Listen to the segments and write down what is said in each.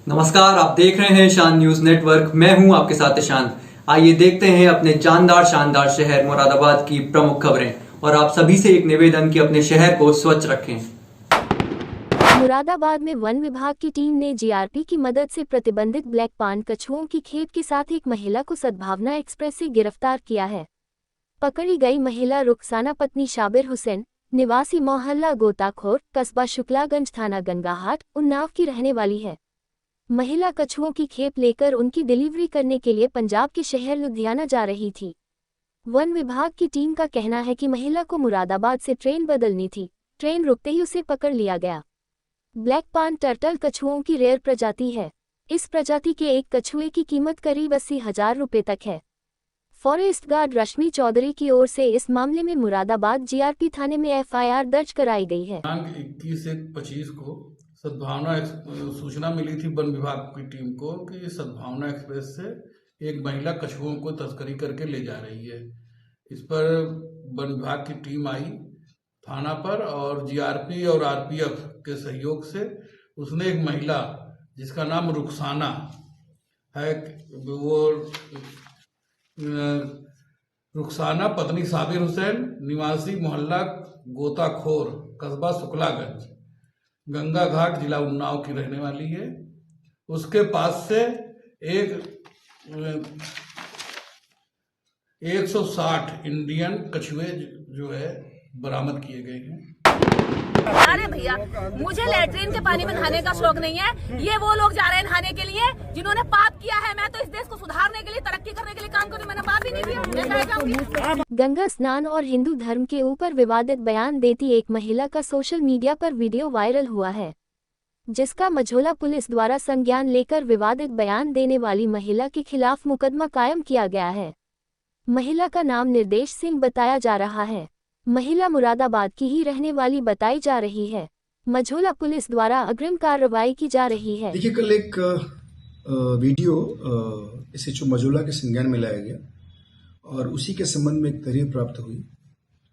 नमस्कार, आप देख रहे हैं शान न्यूज नेटवर्क। मैं हूं आपके साथ शांत। आइए देखते हैं अपने जानदार शानदार शहर मुरादाबाद की प्रमुख खबरें और आप सभी से एक निवेदन कि अपने शहर को स्वच्छ रखें। मुरादाबाद में वन विभाग की टीम ने जीआरपी की मदद से प्रतिबंधित ब्लैक पान कछुओं की खेप के साथ एक महिला को सद्भावना एक्सप्रेस से गिरफ्तार किया है। पकड़ी गई महिला रुखसाना पत्नी शाबिर हुसैन, निवासी मोहल्ला गोताखोर, कस्बा शुक्लागंज, थाना गंगाहाट, उन्नाव की रहने वाली है। महिला कछुओं की खेप लेकर उनकी डिलीवरी करने के लिए पंजाब के शहर लुधियाना जा रही थी। वन विभाग की टीम का कहना है कि महिला को मुरादाबाद से ट्रेन बदलनी थी। ट्रेन रुकते ही उसे पकड़ लिया गया। ब्लैक पान टर्टल कछुओं की रेयर प्रजाति है। इस प्रजाति के एक कछुए की कीमत करीब 80,000 रुपये तक है। फॉरेस्ट गार्ड रश्मि चौधरी की ओर से इस मामले में मुरादाबाद जीआरपी थाने में एफआईआर दर्ज कराई गई है। 21/1/25 को सूचना मिली थी वन विभाग की टीम को कि सद्भावना एक्सप्रेस से एक महिला कछुओं को तस्करी करके ले जा रही है। इस पर वन विभाग की टीम आई थाना पर और जीआरपी और आरपीएफ के सहयोग से उसने एक महिला जिसका नाम रुखसाना है, वो रुखसाना पत्नी साबिर हुसैन, निवासी मोहल्ला गोताखोर, कस्बा शुक्लागंज, गंगा घाट, जिला उन्नाव की रहने वाली है। उसके पास से एक 160 इंडियन कछुए जो है बरामद किए गए हैं। अरे भैया, मुझे लैट्रिन के पानी में नहाने का शौक नहीं है। ये वो लोग जा रहे हैं नहाने के लिए जिन्होंने पाप किया है। मैं तो इस देश को सुधारने के लिए, तरक्की करने के लिए काम करूँ। मैंने पाप ही नहीं किया। मैं कहाँ जाऊंगी? गंगा स्नान और हिंदू धर्म के ऊपर विवादित बयान देती एक महिला का सोशल मीडिया पर वीडियो वायरल हुआ है, जिसका मझोला पुलिस द्वारा संज्ञान लेकर विवादित बयान देने वाली महिला के खिलाफ मुकदमा कायम किया गया है। महिला का नाम निर्देश सिंह बताया जा रहा है। महिला मुरादाबाद की ही रहने वाली बताई जा रही है। मझोला पुलिस द्वारा अग्रिम कार्रवाई की जा रही है। देखिए, कल एक वीडियो SHO मझोला के संज्ञान में लाया गया और उसी के संबंध में एक तहरीर प्राप्त हुई,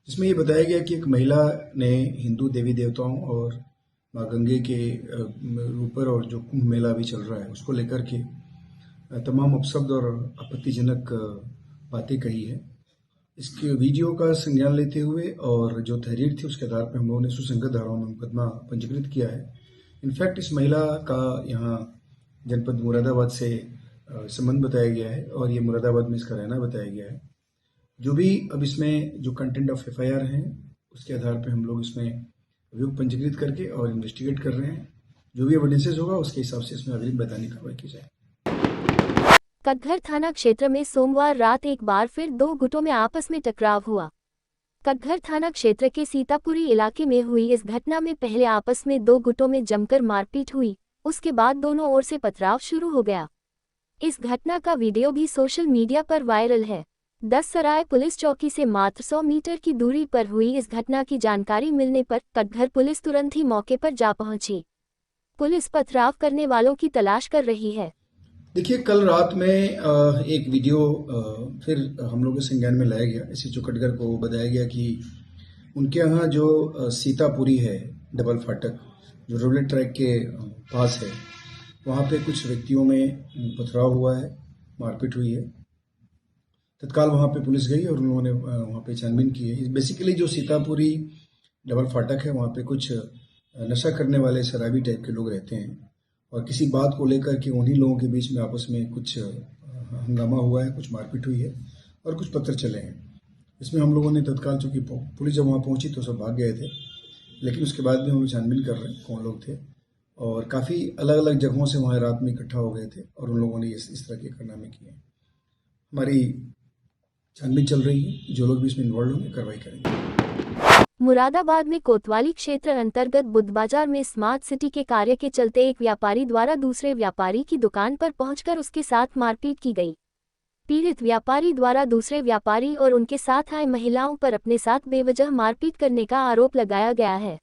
जिसमें ये बताया गया कि एक महिला ने हिंदू देवी देवताओं और माँ गंगे के ऊपर और जो कुंभ मेला भी चल रहा है उसको लेकर के तमाम अपशब्द और आपत्तिजनक बातें कही है। इसके वीडियो का संज्ञान लेते हुए और जो तहरीर थी उसके आधार पर हम लोगों ने सुसंगत धाराओं में मुकदमा पंजीकृत किया है। इनफैक्ट इस महिला का यहाँ जनपद मुरादाबाद से संबंध बताया गया है और ये मुरादाबाद में इसका रहना बताया गया है। जो भी अब इसमें जो कंटेंट ऑफ FIR हैं उसके आधार पर हम लोग इसमें अभियोग पंजीकृत करके और इन्वेस्टिगेट कर रहे हैं। जो भी एविडेंसेस होगा उसके हिसाब से इसमें अगली वैधानिक कार्रवाई की जाए। कटघर थाना क्षेत्र में सोमवार रात एक बार फिर दो गुटों में आपस में टकराव हुआ। कटघर थाना क्षेत्र के सीतापुरी इलाके में हुई इस घटना में पहले आपस में दो गुटों में जमकर मारपीट हुई, उसके बाद दोनों ओर से पथराव शुरू हो गया। इस घटना का वीडियो भी सोशल मीडिया पर वायरल है। 10 सराय पुलिस चौकी से मात्र 100 मीटर की दूरी पर हुई इस घटना की जानकारी मिलने पर कटघर पुलिस तुरंत ही मौके पर जा पहुंची। पुलिस पथराव करने वालों की तलाश कर रही है। देखिए, कल रात में एक वीडियो फिर हम लोगों के संज्ञान में लाया गया। SHO कटघर को बताया गया कि उनके यहाँ जो सीतापुरी है, डबल फाटक जो रेलवे ट्रैक के पास है, वहाँ पे कुछ व्यक्तियों में पथराव हुआ है, मारपीट हुई है। तत्काल वहाँ पे पुलिस गई और उन्होंने वहाँ पे छानबीन की है। बेसिकली जो सीतापुरी डबल फाटक है वहाँ पे कुछ नशा करने वाले शराबी टाइप के लोग रहते हैं और किसी बात को लेकर के उन्हीं लोगों के बीच में आपस में कुछ हंगामा हुआ है, कुछ मारपीट हुई है और कुछ पत्थर चले हैं। इसमें हम लोगों ने तत्काल, चूँकि पुलिस जब वहाँ पहुँची तो सब भाग गए थे, लेकिन उसके बाद भी हम लोग छानबीन कर रहे हैं कौन लोग थे और काफ़ी अलग अलग जगहों से वहाँ रात में इकट्ठा हो गए थे और उन लोगों ने इस तरह के कारनामे किए। हमारी छानबीन चल रही है, जो लोग भी इसमें इन्वॉल्व होंगे कार्रवाई करेंगे। मुरादाबाद में कोतवाली क्षेत्र अंतर्गत बुद्ध बाजार में स्मार्ट सिटी के कार्य के चलते एक व्यापारी द्वारा दूसरे व्यापारी की दुकान पर पहुंचकर उसके साथ मारपीट की गई। पीड़ित व्यापारी द्वारा दूसरे व्यापारी और उनके साथ आए महिलाओं पर अपने साथ बेवजह मारपीट करने का आरोप लगाया गया है।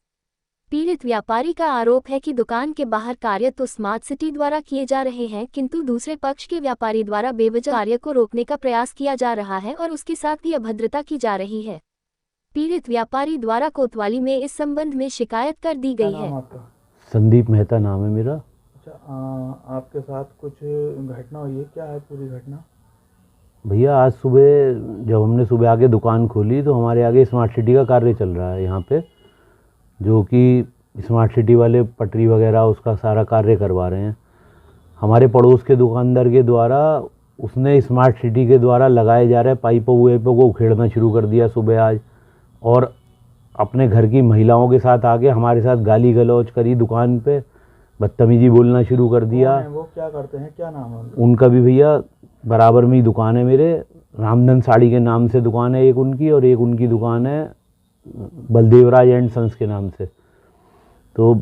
पीड़ित व्यापारी का आरोप है कि दुकान के बाहर कार्य तो स्मार्ट सिटी द्वारा किए जा रहे हैं, किंतु दूसरे पक्ष के व्यापारी द्वारा बेवजह कार्य को रोकने का प्रयास किया जा रहा है और उसके साथ भी अभद्रता की जा रही है। पीड़ित व्यापारी द्वारा कोतवाली में इस संबंध में शिकायत कर दी गई है। संदीप मेहता नाम है मेरा। आपके साथ कुछ घटना हुई है, क्या है पूरी घटना? भैया आज सुबह जब हमने सुबह आके दुकान खोली तो हमारे आगे स्मार्ट सिटी का कार्य चल रहा है यहाँ पे, जो कि स्मार्ट सिटी वाले पटरी वगैरह उसका सारा कार्य करवा रहे हैं। हमारे पड़ोस के दुकानदार के द्वारा उसने स्मार्ट सिटी के द्वारा लगाए जा रहे पाइपों वेपों को उखेड़ना शुरू कर दिया सुबह आज, और अपने घर की महिलाओं के साथ आके हमारे साथ गाली गलौज करी, दुकान पे बदतमीजी बोलना शुरू कर दिया। वो क्या करते हैं, क्या नाम है उनका? भी भैया बराबर में ही दुकान है मेरे, रामधन साड़ी के नाम से दुकान है एक उनकी, और एक उनकी दुकान है बलदेवराज एंड सन्स के नाम से। तो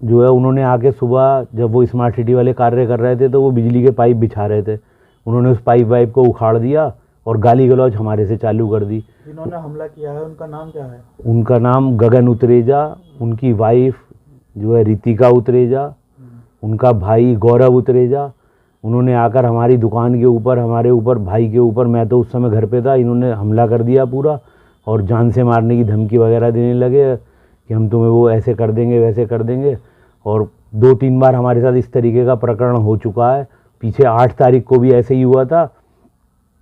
जो है उन्होंने आके सुबह जब वो स्मार्ट सिटी वाले कार्य कर रहे थे तो वो बिजली के पाइप बिछा रहे थे, उन्होंने उस पाइप को उखाड़ दिया और गाली गलौज हमारे से चालू कर दी। जिन्होंने हमला किया है उनका नाम क्या है? उनका नाम गगन उतरेजा, उनकी वाइफ जो है रितिका उतरेजा, उनका भाई गौरव उतरेजा। उन्होंने आकर हमारी दुकान के ऊपर, हमारे ऊपर, भाई के ऊपर, मैं तो उस समय घर पे था, इन्होंने हमला कर दिया पूरा, और जान से मारने की धमकी वगैरह देने लगे कि हम तुम्हें वो ऐसे कर देंगे वैसे कर देंगे। और 2-3 बार हमारे साथ इस तरीके का प्रकरण हो चुका है। पीछे 8 तारीख को भी ऐसे ही हुआ था।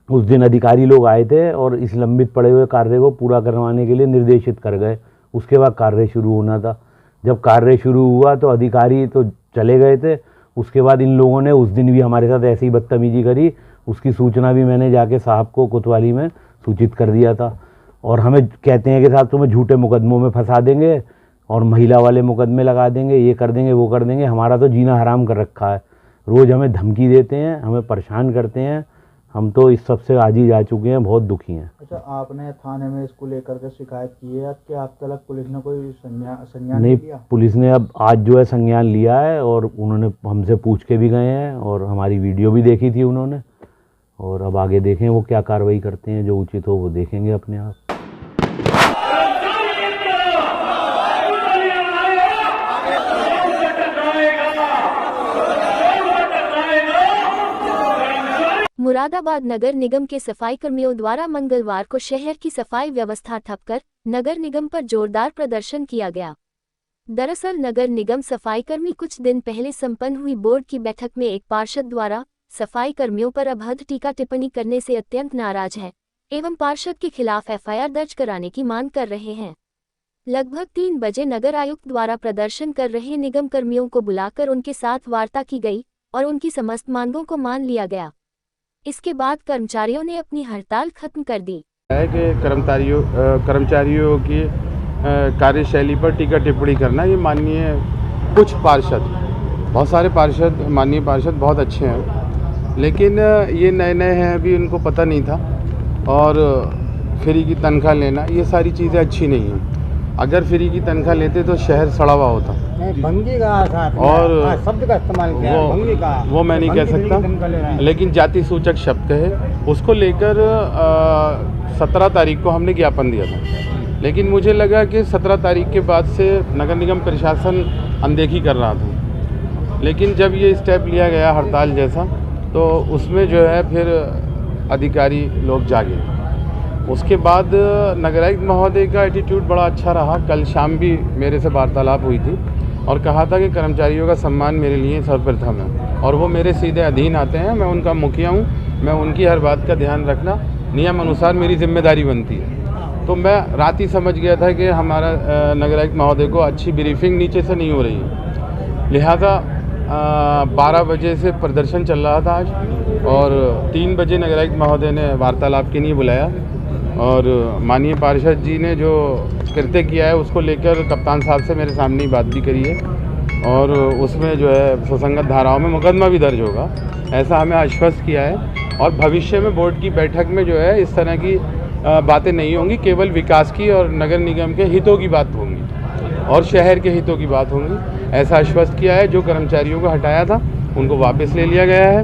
उस दिन अधिकारी लोग आए थे और इस लंबित पड़े हुए कार्य को पूरा करवाने के लिए निर्देशित कर गए। उसके बाद कार्य शुरू होना था। जब कार्य शुरू हुआ तो अधिकारी तो चले गए थे। उसके बाद इन लोगों ने उस दिन भी हमारे साथ ऐसी ही बदतमीजी करी। उसकी सूचना भी मैंने जाके साहब को कोतवाली में सूचित कर दिया था। और हमें कहते हैं कि साहब तुम्हें झूठे मुकदमों में फंसा देंगे और महिला वाले मुकदमे लगा देंगे, ये कर देंगे वो कर देंगे। हमारा तो जीना हराम कर रखा है। रोज़ हमें धमकी देते हैं, हमें परेशान करते हैं। हम तो इस सब से आज ही जा चुके हैं, बहुत दुखी हैं। अच्छा, आपने थाने में इसको लेकर के शिकायत की है क्या? अब तक पुलिस ने कोई संज्ञान नहीं लिया? पुलिस ने अब आज जो है संज्ञान लिया है और उन्होंने हमसे पूछ के भी गए हैं और हमारी वीडियो भी देखी थी उन्होंने। और अब आगे देखें वो क्या कार्रवाई करते हैं, जो उचित हो वो देखेंगे अपने आप। मुरादाबाद नगर निगम के सफाई कर्मियों द्वारा मंगलवार को शहर की सफाई व्यवस्था ठप कर नगर निगम पर जोरदार प्रदर्शन किया गया। दरअसल नगर निगम सफाई कर्मी कुछ दिन पहले संपन्न हुई बोर्ड की बैठक में एक पार्षद द्वारा सफाई कर्मियों पर अभद्र टीका टिप्पणी करने से अत्यंत नाराज है एवं पार्षद के खिलाफ एफआईआर दर्ज कराने की मांग कर रहे हैं। लगभग 3 बजे नगर आयुक्त द्वारा प्रदर्शन कर रहे निगम कर्मियों को बुलाकर उनके साथ वार्ता की गई और उनकी समस्त मांगों को मान लिया गया। इसके बाद कर्मचारियों ने अपनी हड़ताल खत्म कर दी है कि कर्मचारियों की कार्यशैली पर टीका टिप्पणी करना, ये माननीय कुछ पार्षद, बहुत सारे पार्षद, माननीय पार्षद बहुत अच्छे हैं, लेकिन ये नए हैं, अभी उनको पता नहीं था। और फ्री की तनख्वाह लेना, ये सारी चीज़ें अच्छी नहीं हैं। अगर फ्री की तनख्वाह लेते तो शहर सड़ा हुआ होता। भंगी का और शब्द का इस्तेमाल किया, भंगी का, वो मैं नहीं कह सकता, लेकिन जाति सूचक शब्द है, उसको लेकर 17 तारीख को हमने ज्ञापन दिया था। लेकिन मुझे लगा कि 17 तारीख के बाद से नगर निगम प्रशासन अनदेखी कर रहा था। लेकिन जब ये स्टेप लिया गया हड़ताल जैसा, तो उसमें जो है फिर अधिकारी लोग जागे। उसके बाद नगर आयुक्त महोदय का एटीट्यूड बड़ा अच्छा रहा। कल शाम भी मेरे से वार्तालाप हुई थी और कहा था कि कर्मचारियों का सम्मान मेरे लिए सर्वप्रथम है और वो मेरे सीधे अधीन आते हैं। मैं उनका मुखिया हूँ, मैं उनकी हर बात का ध्यान रखना नियम अनुसार मेरी जिम्मेदारी बनती है। तो मैं रात ही समझ गया था कि हमारा नगर आयुक्त महोदय को अच्छी ब्रीफिंग नीचे से नहीं हो रही है। लिहाजा 12 बजे से प्रदर्शन चल रहा था आज, और 3 बजे नगर आयुक्त महोदय ने वार्तालाप के लिए बुलाया और माननीय पार्षद जी ने जो कृत्य किया है उसको लेकर कप्तान साहब से मेरे सामने ही बात भी करी है और उसमें जो है सुसंगत धाराओं में मुकदमा भी दर्ज होगा, ऐसा हमें आश्वस्त किया है। और भविष्य में बोर्ड की बैठक में जो है इस तरह की बातें नहीं होंगी, केवल विकास की और नगर निगम के हितों की बात होंगी और शहर के हितों की बात होंगी, ऐसा आश्वस्त किया है। जो कर्मचारियों को हटाया था उनको वापस ले लिया गया है।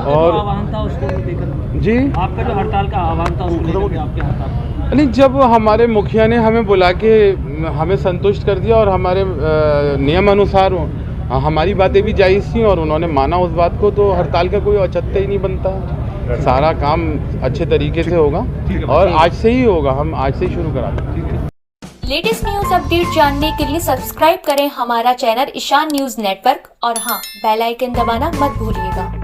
और आह्वान था उसको लेकर जी, आपका जो हड़ताल का आह्वान था उसको लेकर आपके हड़ताल? नहीं, जब हमारे मुखिया ने हमें बुला के हमें संतुष्ट कर दिया और हमारे नियम अनुसार हमारी बातें भी जायज़ थी और उन्होंने माना उस बात को, तो हड़ताल का कोई औचित्य ही नहीं बनता। सारा काम अच्छे तरीके से होगा और आज से ही होगा, हम आज से ही शुरू करा देंगे। लेटेस्ट न्यूज अपडेट जानने के लिए सब्सक्राइब करें हमारा चैनल ईशान न्यूज नेटवर्क और हाँ, बेल आइकन दबाना मत भूलिएगा।